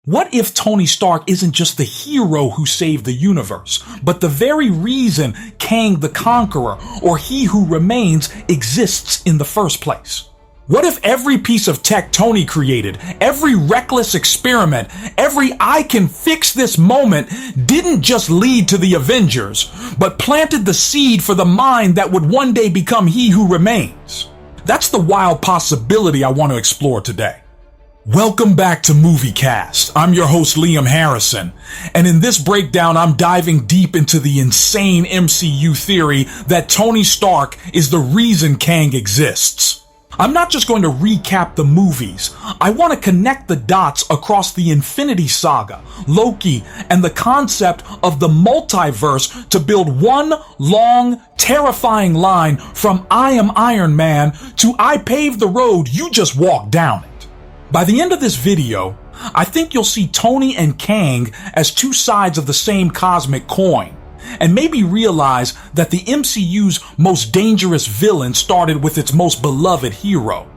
What if Tony Stark isn't just the hero who saved the universe, but the very reason Kang the Conqueror, or He Who Remains, exists in the first place? What if every piece of tech Tony created, every reckless experiment, every I can fix this moment didn't just lead to the Avengers, but planted the seed for the mind that would one day become He Who Remains? That's the wild possibility I want to explore today. Welcome back to MovieCast. I'm your host Liam Harrison, and in this breakdown I'm diving deep into the insane MCU theory that Tony Stark is the reason Kang exists. I'm not just going to recap the movies. I want to connect the dots across the Infinity Saga, Loki, and the concept of the multiverse to build one long, terrifying line from I am Iron Man to I paved the road, you just walk down it. By the end of this video, I think you'll see Tony and Kang as two sides of the same cosmic coin, and maybe realize that the MCU's most dangerous villain started with its most beloved hero.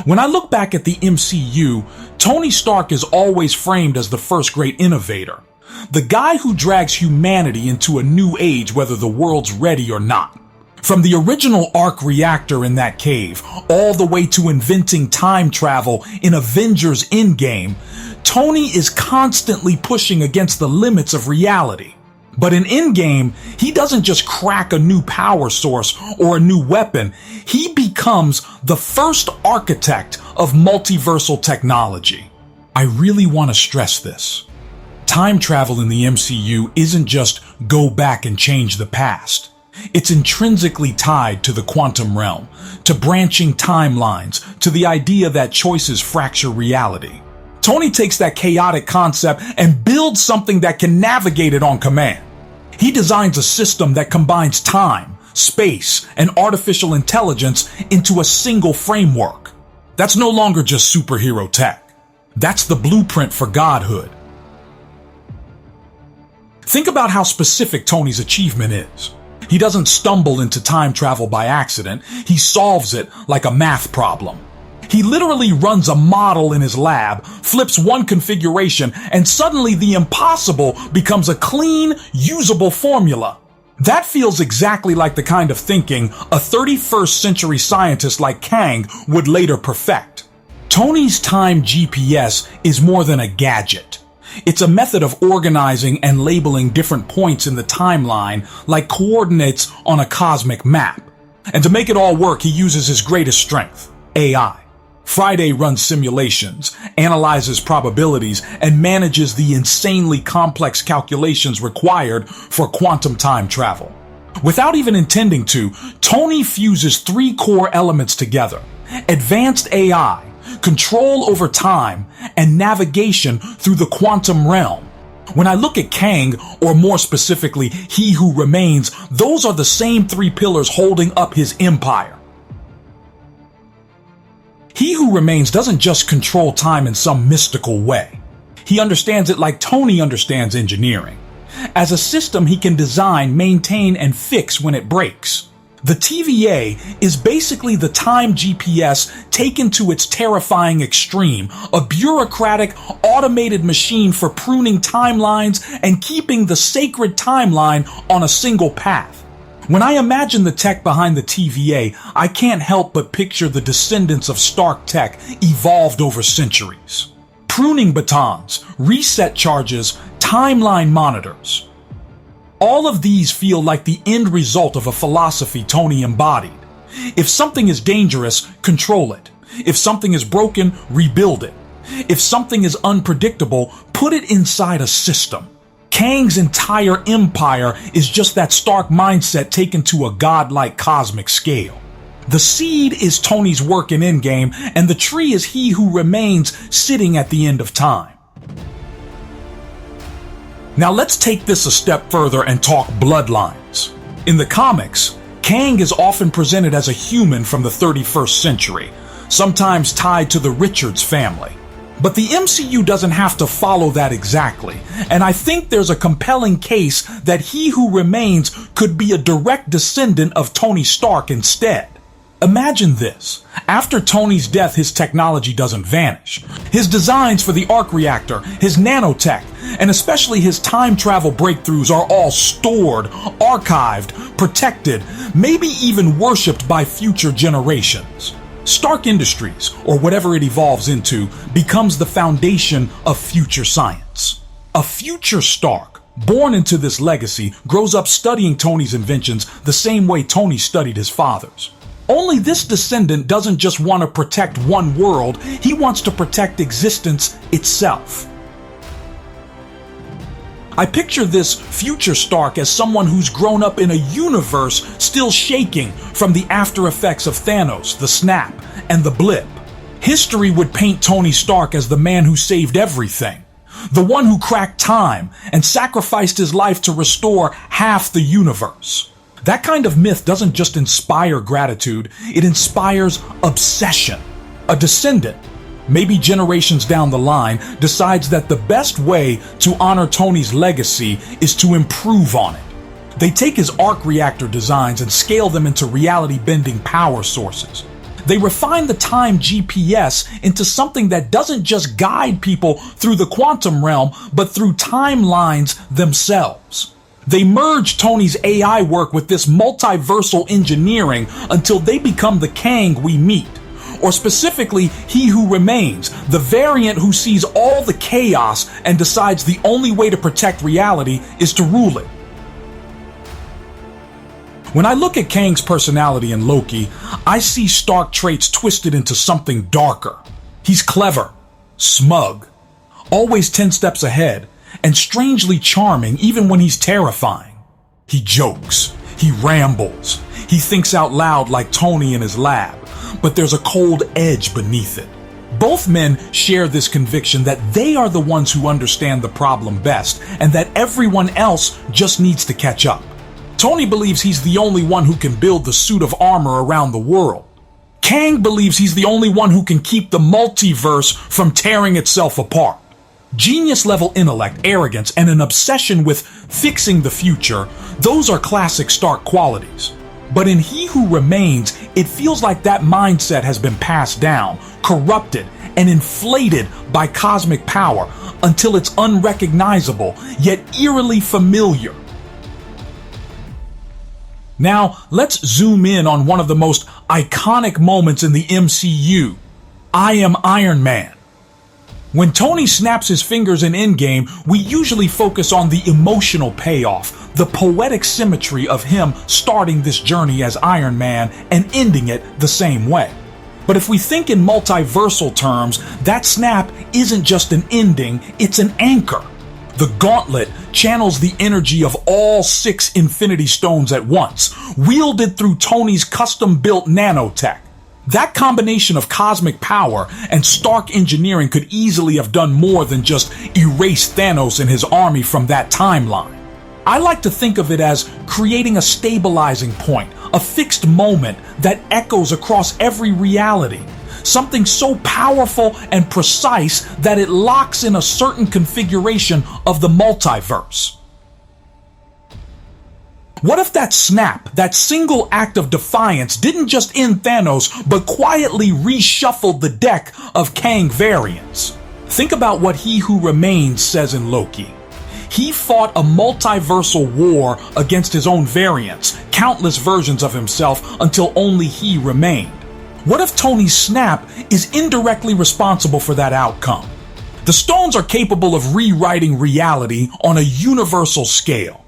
When I look back at the MCU, Tony Stark is always framed as the first great innovator, the guy who drags humanity into a new age whether the world's ready or not. From the original arc reactor in that cave, all the way to inventing time travel in Avengers Endgame, Tony is constantly pushing against the limits of reality. But in Endgame, he doesn't just crack a new power source or a new weapon, he becomes the first architect of multiversal technology. I really want to stress this. Time travel in the MCU isn't just go back and change the past. It's intrinsically tied to the quantum realm, to branching timelines, to the idea that choices fracture reality. Tony takes that chaotic concept and builds something that can navigate it on command. He designs a system that combines time, space, and artificial intelligence into a single framework. That's no longer just superhero tech. That's the blueprint for godhood. Think about how specific Tony's achievement is. He doesn't stumble into time travel by accident, he solves it like a math problem. He literally runs a model in his lab, flips one configuration, and suddenly the impossible becomes a clean, usable formula. That feels exactly like the kind of thinking a 31st century scientist like Kang would later perfect. Tony's time GPS is more than a gadget. It's a method of organizing and labeling different points in the timeline like coordinates on a cosmic map. And to make it all work, he uses his greatest strength, AI. Friday runs simulations, analyzes probabilities, and manages the insanely complex calculations required for quantum time travel. Without even intending to, Tony fuses three core elements together: advanced AI, control over time, and navigation through the quantum realm. When I look at Kang, or more specifically, He Who Remains, those are the same three pillars holding up his empire. He Who Remains doesn't just control time in some mystical way. He understands it like Tony understands engineering. As a system he can design, maintain, and fix when it breaks. The TVA is basically the time GPS taken to its terrifying extreme, a bureaucratic, automated machine for pruning timelines and keeping the sacred timeline on a single path. When I imagine the tech behind the TVA, I can't help but picture the descendants of Stark tech evolved over centuries. Pruning batons, reset charges, timeline monitors. All of these feel like the end result of a philosophy Tony embodied. If something is dangerous, control it. If something is broken, rebuild it. If something is unpredictable, put it inside a system. Kang's entire empire is just that Stark mindset taken to a godlike cosmic scale. The seed is Tony's work in Endgame, and the tree is He Who Remains sitting at the end of time. Now let's take this a step further and talk bloodlines. In the comics, Kang is often presented as a human from the 31st century, sometimes tied to the Richards family. But the MCU doesn't have to follow that exactly, and I think there's a compelling case that He Who Remains could be a direct descendant of Tony Stark instead. Imagine this. After Tony's death, his technology doesn't vanish. His designs for the arc reactor, his nanotech, and especially his time travel breakthroughs are all stored, archived, protected, maybe even worshipped by future generations. Stark Industries, or whatever it evolves into, becomes the foundation of future science. A future Stark, born into this legacy, grows up studying Tony's inventions the same way Tony studied his father's. Only this descendant doesn't just want to protect one world, he wants to protect existence itself. I picture this future Stark as someone who's grown up in a universe still shaking from the after effects of Thanos, the snap, and the blip. History would paint Tony Stark as the man who saved everything, the one who cracked time and sacrificed his life to restore half the universe. That kind of myth doesn't just inspire gratitude, it inspires obsession. A descendant, maybe generations down the line, decides that the best way to honor Tony's legacy is to improve on it. They take his arc reactor designs and scale them into reality-bending power sources. They refine the time GPS into something that doesn't just guide people through the quantum realm, but through timelines themselves. They merge Tony's AI work with this multiversal engineering until they become the Kang we meet. Or specifically, He Who Remains, the variant who sees all the chaos and decides the only way to protect reality is to rule it. When I look at Kang's personality in Loki, I see Stark traits twisted into something darker. He's clever, smug, always 10 steps ahead, and strangely charming even when he's terrifying. He jokes, he rambles, he thinks out loud like Tony in his lab, but there's a cold edge beneath it. Both men share this conviction that they are the ones who understand the problem best and that everyone else just needs to catch up. Tony believes he's the only one who can build the suit of armor around the world. Kang believes he's the only one who can keep the multiverse from tearing itself apart. Genius-level intellect, arrogance, and an obsession with fixing the future, those are classic Stark qualities. But in He Who Remains, it feels like that mindset has been passed down, corrupted, and inflated by cosmic power until it's unrecognizable, yet eerily familiar. Now, let's zoom in on one of the most iconic moments in the MCU. I am Iron Man. When Tony snaps his fingers in Endgame, we usually focus on the emotional payoff, the poetic symmetry of him starting this journey as Iron Man and ending it the same way. But if we think in multiversal terms, that snap isn't just an ending, it's an anchor. The gauntlet channels the energy of all 6 Infinity Stones at once, wielded through Tony's custom-built nanotech. That combination of cosmic power and Stark engineering could easily have done more than just erase Thanos and his army from that timeline. I like to think of it as creating a stabilizing point, a fixed moment that echoes across every reality. Something so powerful and precise that it locks in a certain configuration of the multiverse. What if that snap, that single act of defiance, didn't just end Thanos, but quietly reshuffled the deck of Kang variants? Think about what He Who Remains says in Loki. He fought a multiversal war against his own variants, countless versions of himself, until only he remained. What if Tony's snap is indirectly responsible for that outcome? The stones are capable of rewriting reality on a universal scale.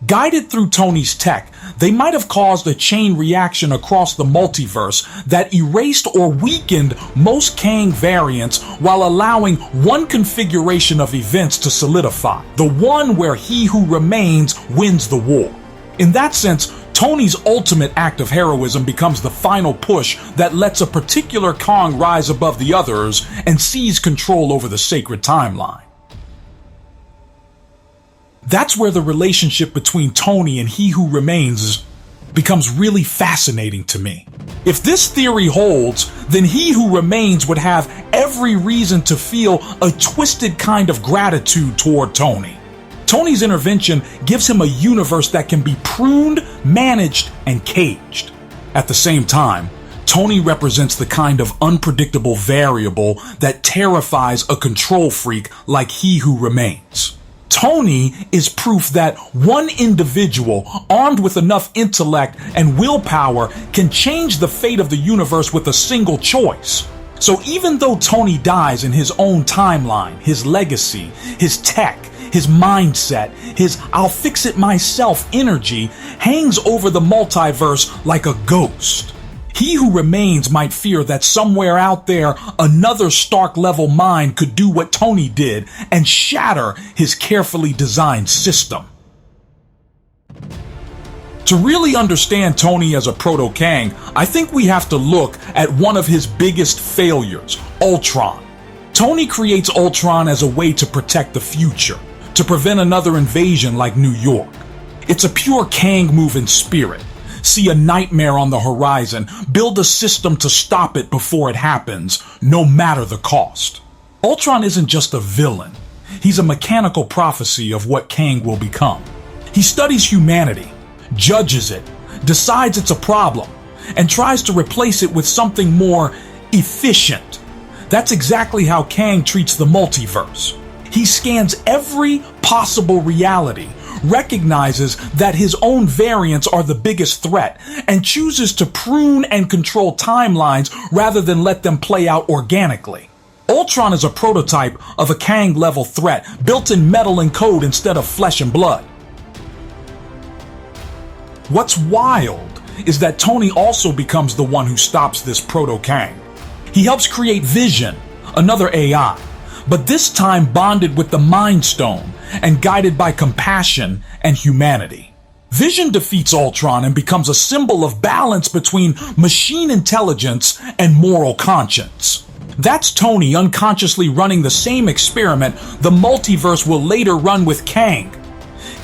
Guided through Tony's tech, they might have caused a chain reaction across the multiverse that erased or weakened most Kang variants while allowing one configuration of events to solidify, the one where He Who Remains wins the war. In that sense, Tony's ultimate act of heroism becomes the final push that lets a particular Kang rise above the others and seize control over the sacred timeline. That's where the relationship between Tony and He Who Remains becomes really fascinating to me. If this theory holds, then He Who Remains would have every reason to feel a twisted kind of gratitude toward Tony. Tony's intervention gives him a universe that can be pruned, managed, and caged. At the same time, Tony represents the kind of unpredictable variable that terrifies a control freak like He Who Remains. Tony is proof that one individual armed with enough intellect and willpower can change the fate of the universe with a single choice. So even though Tony dies in his own timeline, his legacy, his tech, his mindset, his "I'll fix it myself" energy hangs over the multiverse like a ghost. He Who Remains might fear that somewhere out there, another Stark-level mind could do what Tony did and shatter his carefully designed system. To really understand Tony as a proto-Kang, I think we have to look at one of his biggest failures, Ultron. Tony creates Ultron as a way to protect the future, to prevent another invasion like New York. It's a pure Kang move in spirit. See a nightmare on the horizon, build a system to stop it before it happens, no matter the cost. Ultron isn't just a villain. He's a mechanical prophecy of what Kang will become. He studies humanity, judges it, decides it's a problem, and tries to replace it with something more efficient. That's exactly how Kang treats the multiverse. He scans every possible reality, recognizes that his own variants are the biggest threat, and chooses to prune and control timelines rather than let them play out organically. Ultron is a prototype of a Kang-level threat, built in metal and code instead of flesh and blood. What's wild is that Tony also becomes the one who stops this proto-Kang. He helps create Vision, another AI, but this time bonded with the Mind Stone and guided by compassion and humanity. Vision defeats Ultron and becomes a symbol of balance between machine intelligence and moral conscience. That's Tony unconsciously running the same experiment the multiverse will later run with Kang.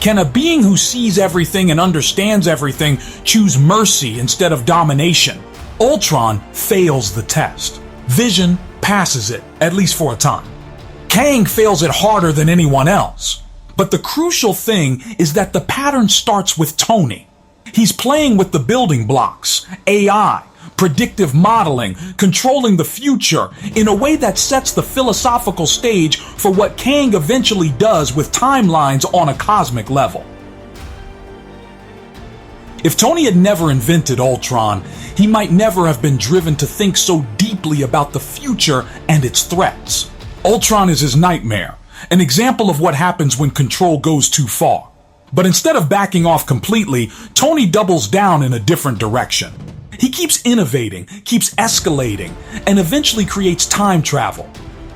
Can a being who sees everything and understands everything choose mercy instead of domination? Ultron fails the test. Vision passes it, at least for a time. Kang fails it harder than anyone else. But the crucial thing is that the pattern starts with Tony. He's playing with the building blocks, AI, predictive modeling, controlling the future in a way that sets the philosophical stage for what Kang eventually does with timelines on a cosmic level. If Tony had never invented Ultron, he might never have been driven to think so deeply about the future and its threats. Ultron is his nightmare, an example of what happens when control goes too far. But instead of backing off completely, Tony doubles down in a different direction. He keeps innovating, keeps escalating, and eventually creates time travel.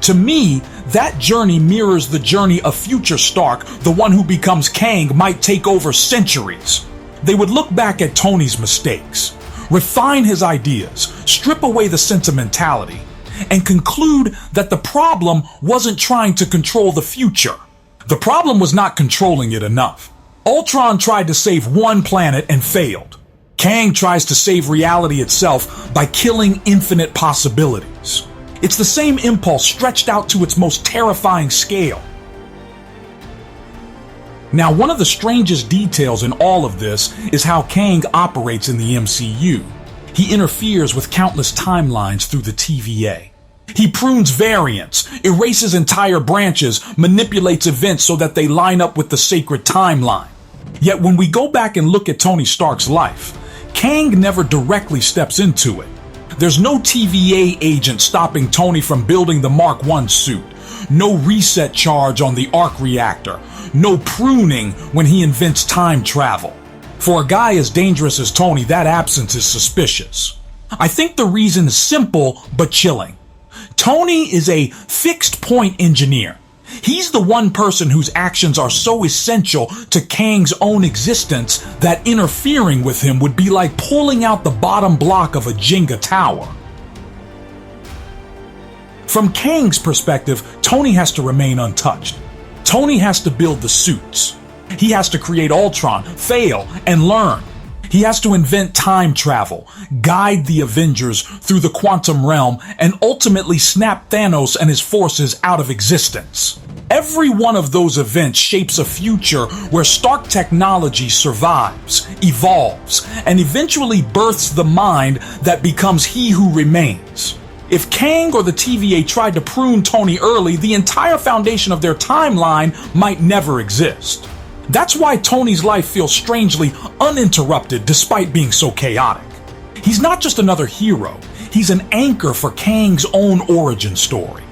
To me, that journey mirrors the journey of future Stark, the one who becomes Kang might take over centuries. They would look back at Tony's mistakes, refine his ideas, strip away the sentimentality, and conclude that the problem wasn't trying to control the future. The problem was not controlling it enough. Ultron tried to save one planet and failed. Kang tries to save reality itself by killing infinite possibilities. It's the same impulse stretched out to its most terrifying scale. Now, one of the strangest details in all of this is how Kang operates in the MCU. He interferes with countless timelines through the TVA. He prunes variants, erases entire branches, manipulates events so that they line up with the sacred timeline. Yet when we go back and look at Tony Stark's life, Kang never directly steps into it. There's no TVA agent stopping Tony from building the Mark I suit, no reset charge on the arc reactor, no pruning when he invents time travel. For a guy as dangerous as Tony, that absence is suspicious. I think the reason is simple but chilling. Tony is a fixed point engineer. He's the one person whose actions are so essential to Kang's own existence that interfering with him would be like pulling out the bottom block of a Jenga tower. From Kang's perspective, Tony has to remain untouched. Tony has to build the suits. He has to create Ultron, fail, and learn. He has to invent time travel, guide the Avengers through the quantum realm, and ultimately snap Thanos and his forces out of existence. Every one of those events shapes a future where Stark technology survives, evolves, and eventually births the mind that becomes he who remains. If Kang or the TVA tried to prune Tony early, the entire foundation of their timeline might never exist. That's why Tony's life feels strangely uninterrupted despite being so chaotic. He's not just another hero, he's an anchor for Kang's own origin story.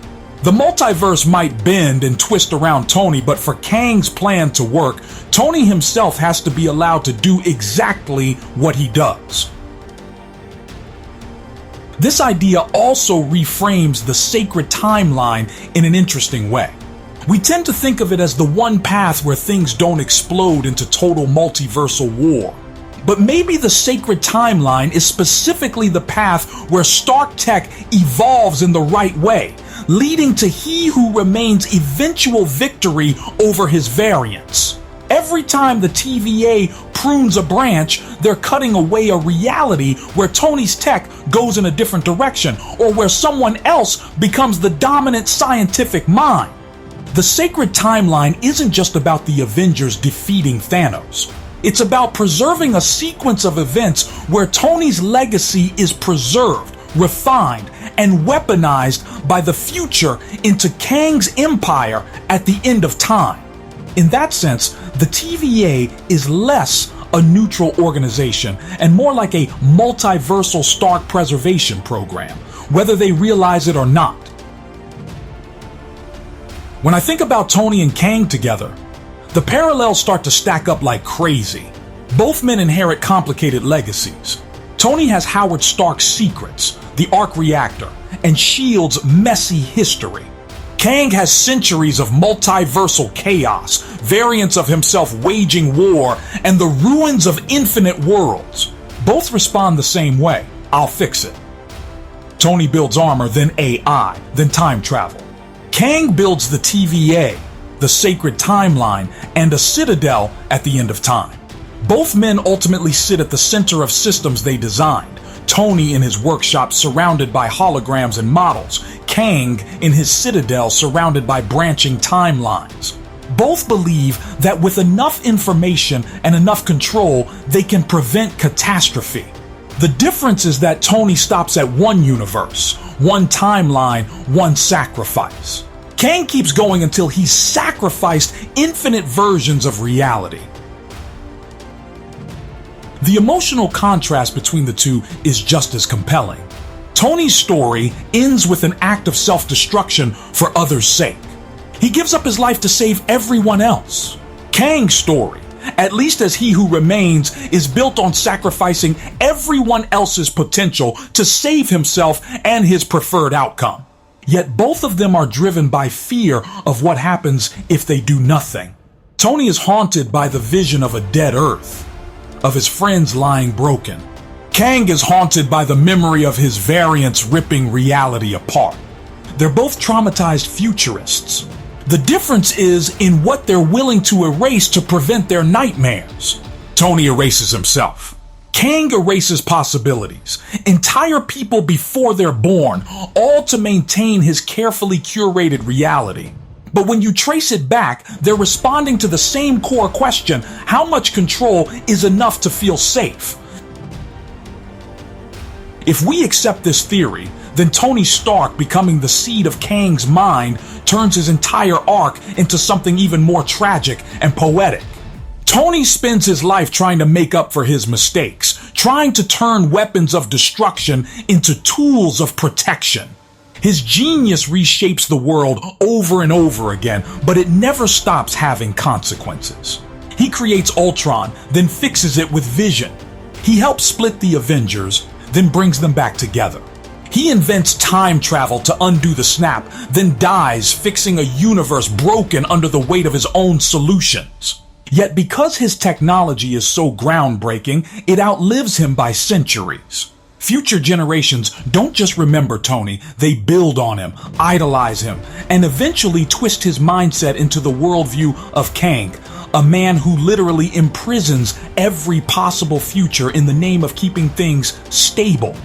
The multiverse might bend and twist around Tony, but for Kang's plan to work, Tony himself has to be allowed to do exactly what he does. This idea also reframes the sacred timeline in an interesting way. We tend to think of it as the one path where things don't explode into total multiversal war. But maybe the sacred timeline is specifically the path where Stark tech evolves in the right way, leading to he who remains eventual victory over his variants. Every time the TVA prunes a branch, they're cutting away a reality where Tony's tech goes in a different direction, or where someone else becomes the dominant scientific mind. The sacred timeline isn't just about the Avengers defeating Thanos. It's about preserving a sequence of events where Tony's legacy is preserved, refined, and weaponized by the future into Kang's empire at the end of time. In that sense, the TVA is less a neutral organization and more like a multiversal Stark preservation program, whether they realize it or not. When I think about Tony and Kang together, the parallels start to stack up like crazy. Both men inherit complicated legacies. Tony has Howard Stark's secrets, the arc reactor, and S.H.I.E.L.D's messy history. Kang has centuries of multiversal chaos, variants of himself waging war, and the ruins of infinite worlds. Both respond the same way: I'll fix it. Tony builds armor, then AI, then time travel. Kang builds the TVA, the sacred timeline, and a citadel at the end of time. Both men ultimately sit at the center of systems they designed. Tony in his workshop surrounded by holograms and models, Kang in his citadel surrounded by branching timelines. Both believe that with enough information and enough control, they can prevent catastrophe. The difference is that Tony stops at one universe, one timeline, one sacrifice. Kang keeps going until he's sacrificed infinite versions of reality. The emotional contrast between the two is just as compelling. Tony's story ends with an act of self-destruction for others' sake. He gives up his life to save everyone else. Kang's story, at least as he who remains, is built on sacrificing everyone else's potential to save himself and his preferred outcome. Yet both of them are driven by fear of what happens if they do nothing. Tony is haunted by the vision of a dead Earth, of his friends lying broken. Kang is haunted by the memory of his variants ripping reality apart. They're both traumatized futurists. The difference is in what they're willing to erase to prevent their nightmares. Tony erases himself. Kang erases possibilities, entire people before they're born, all to maintain his carefully curated reality. But when you trace it back, they're responding to the same core question: how much control is enough to feel safe? If we accept this theory, then Tony Stark becoming the seed of Kang's mind turns his entire arc into something even more tragic and poetic. Tony spends his life trying to make up for his mistakes, trying to turn weapons of destruction into tools of protection. His genius reshapes the world over and over again, but it never stops having consequences. He creates Ultron, then fixes it with Vision. He helps split the Avengers, then brings them back together. He invents time travel to undo the snap, then dies fixing a universe broken under the weight of his own solutions. Yet because his technology is so groundbreaking, it outlives him by centuries. Future generations don't just remember Tony, they build on him, idolize him, and eventually twist his mindset into the worldview of Kang, a man who literally imprisons every possible future in the name of keeping things stable.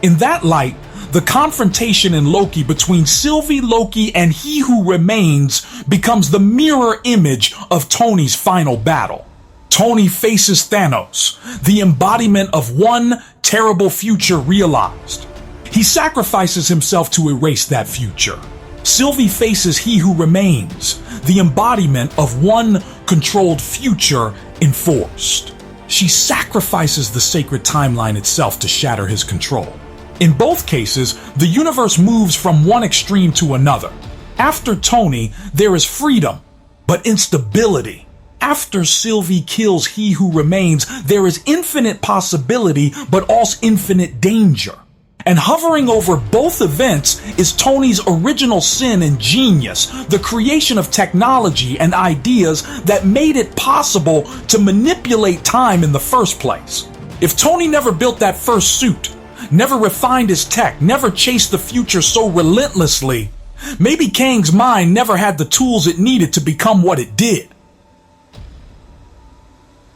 In that light, The confrontation in Loki between Sylvie, Loki, and He Who Remains becomes the mirror image of Tony's final battle. Tony faces Thanos, the embodiment of one terrible future realized. He sacrifices himself to erase that future. Sylvie faces He Who Remains, the embodiment of one controlled future enforced. She sacrifices the sacred timeline itself to shatter his control. In both cases, the universe moves from one extreme to another. After Tony, there is freedom, but instability. After Sylvie kills He Who Remains, there is infinite possibility, but also infinite danger. And hovering over both events is Tony's original sin and genius, the creation of technology and ideas that made it possible to manipulate time in the first place. If Tony never built that first suit, never refined his tech, never chased the future so relentlessly, maybe Kang's mind never had the tools it needed to become what it did.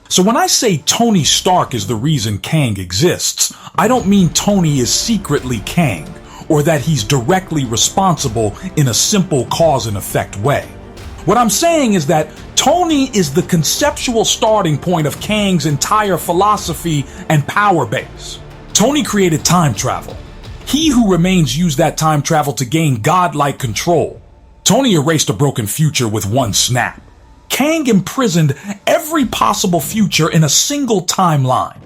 So when I say Tony Stark is the reason Kang exists, I don't mean Tony is secretly Kang, or that he's directly responsible in a simple cause and effect way. What I'm saying is that Tony is the conceptual starting point of Kang's entire philosophy and power base. Tony created time travel. He Who Remains used that time travel to gain godlike control. Tony erased a broken future with one snap. Kang imprisoned every possible future in a single timeline.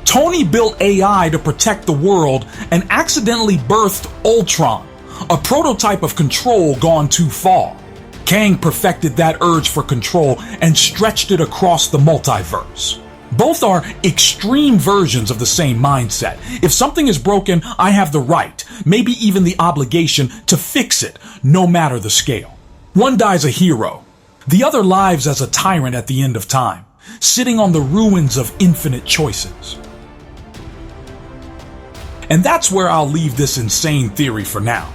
Tony built AI to protect the world and accidentally birthed Ultron, a prototype of control gone too far. Kang perfected that urge for control and stretched it across the multiverse. Both are extreme versions of the same mindset. If something is broken, I have the right, maybe even the obligation, to fix it, no matter the scale. One dies a hero. The other lives as a tyrant at the end of time, sitting on the ruins of infinite choices. And that's where I'll leave this insane theory for now.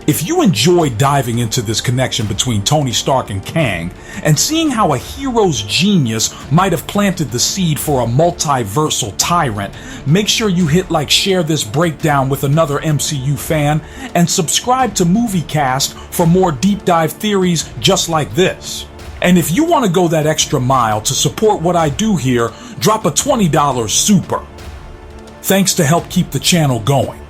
If you enjoyed diving into this connection between Tony Stark and Kang, and seeing how a hero's genius might have planted the seed for a multiversal tyrant, make sure you hit like, share this breakdown with another MCU fan, and subscribe to MovieCast for more deep dive theories just like this. And if you want to go that extra mile to support what I do here, drop a $20 super. Thanks to help keep the channel going.